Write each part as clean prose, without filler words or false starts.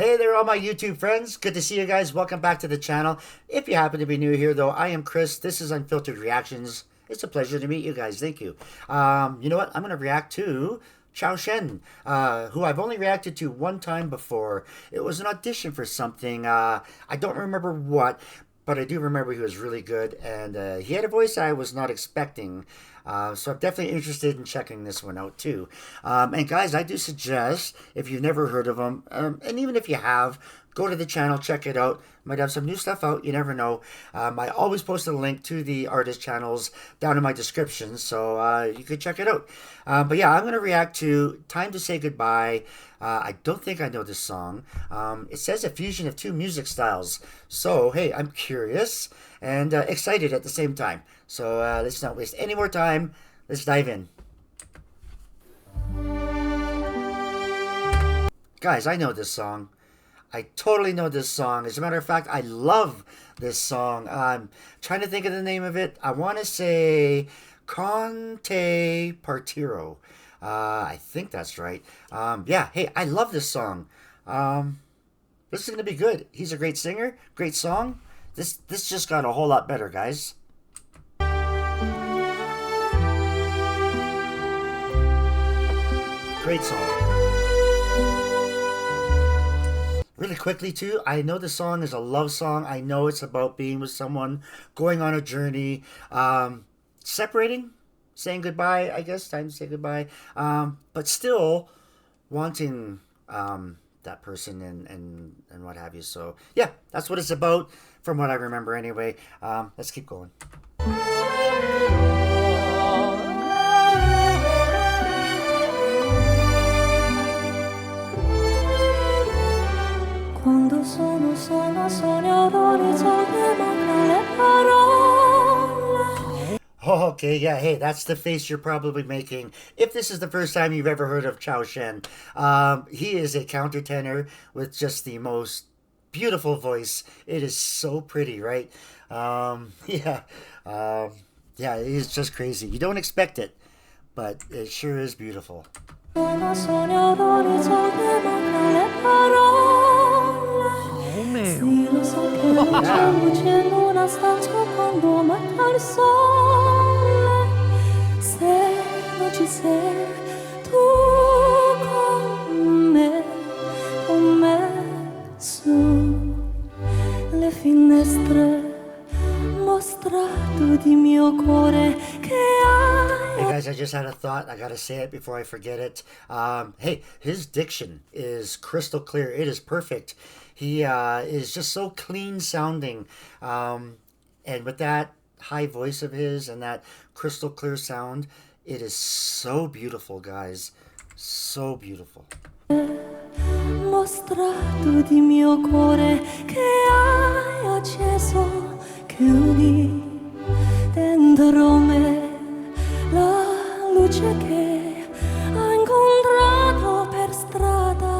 Hey there, all my YouTube friends. Good to see you guys. Welcome back to the channel. If you happen to be new here, though, I am Chris. This is Unfiltered Reactions. It's a pleasure to meet you guys. Thank you. You know what? I'm going to react to Zhou Shen, who I've only reacted to one time before. It was an audition for something. I don't remember what, but I do remember he was really good, and he had a voice I was not expecting. So I'm definitely interested in checking this one out too. And guys, I do suggest, if you've never heard of him, and even if you have, go to the channel, check it out. Might have some new stuff out, you never know. I always post a link to the artist channels down in my description, so you could check it out. But yeah, I'm going to react to Time to Say Goodbye. I don't think I know this song. It says a fusion of two music styles. So, hey, I'm curious and excited at the same time. So let's not waste any more time. Let's dive in. Guys, I know this song. I totally know this song. As a matter of fact, I love this song. I'm trying to think of the name of it. I want to say TE PARTIRO. I think that's right. Yeah, hey, I love this song. This is going to be good. He's a great singer, great song. This just got a whole lot better, guys. Great song. Really quickly too, I know the song is a love song. I know it's about being with someone, going on a journey, separating, saying goodbye, I guess, time to say goodbye, but still wanting that person and what have you. So yeah, that's what it's about from what I remember anyway. Let's keep going. Quando sono sola sogno l'orizzonte manca le parole. Oh, okay, yeah, hey, that's the face you're probably making if this is the first time you've ever heard of Zhou Shen. He is a countertenor with just the most beautiful voice. It is so pretty, right? Yeah, it's just crazy. You don't expect it, but it sure is beautiful. Sono sogno l'orizzonte manca le parole. Sì, lo so che non c'è luce in una stanza quando manca il sole. Se non ci sei tu con me su le finestre mostrato di mio cuore che hai. Hey guys, I just had a thought. I gotta say it before I forget it. Hey, his diction is crystal clear. It is perfect. He is just so clean sounding. And with that high voice of his and that crystal clear sound, it is so beautiful, guys. So beautiful. Mostrato di mio cuore che hai acceso, chiudi dentro me la luce che ho incontrato per strada.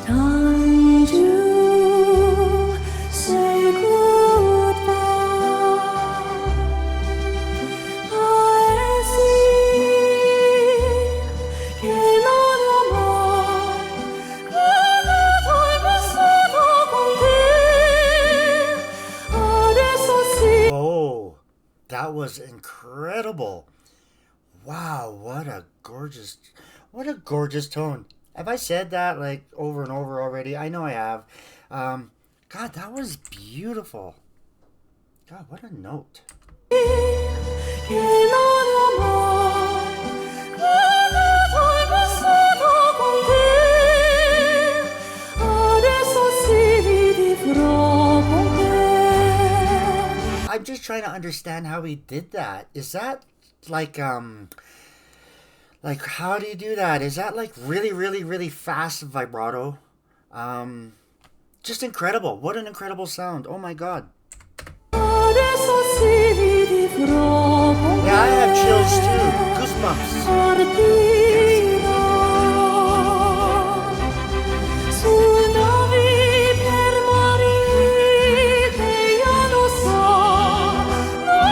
Time to say goodbye. Paesi che non ho mai guardato e passato con te. Adesso sì. Oh, that was incredible. Wow, what a gorgeous tone. Have I said that like over and over already? I know I have. God, that was beautiful. God, what a note. Che non ho mai guardato e passato con te. Adesso sì vivrò con te. I'm just trying to understand how he did that. Is that like how do you do that? Is that like really fast vibrato? Just incredible. What an incredible sound. Oh my God. Adesso sì vivrò con te. Yeah, I have chills too. Goosebumps. Partirò sui navi per morire, io lo so. No,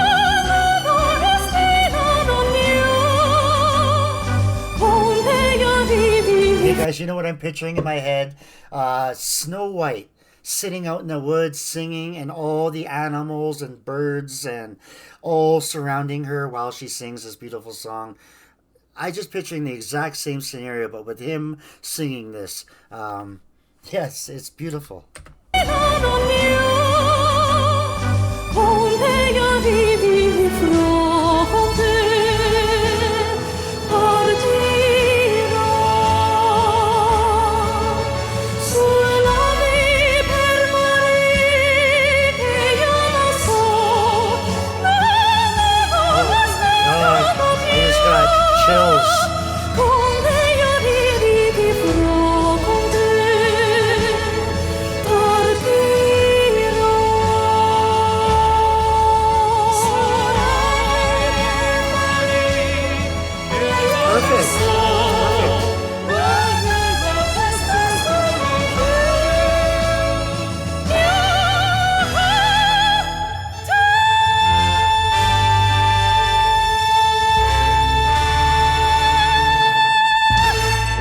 no, no, destino non mio. Okay, guys, you know what I'm picturing in my head? Snow White sitting out in the woods singing, and all the animals and birds and all surrounding her while she sings this beautiful song. I just picturing the exact same scenario, but with him singing this. Yes, it's beautiful. I just got chills.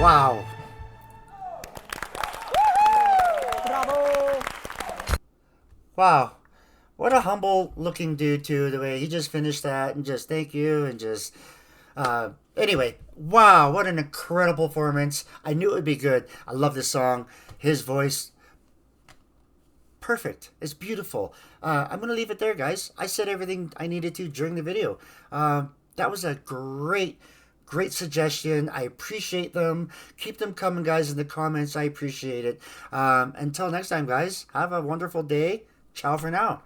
Wow. Wow. What a humble looking dude too, the way he just finished that and just thank you and just anyway, wow, what an incredible performance. I knew it would be good. I love this song. His voice, perfect. It's beautiful. I'm gonna leave it there, guys. I said everything I needed to during the video. That was a great suggestion. I appreciate them. Keep them coming, guys, in the comments. I appreciate it. Until next time, guys, have a wonderful day. Ciao for now.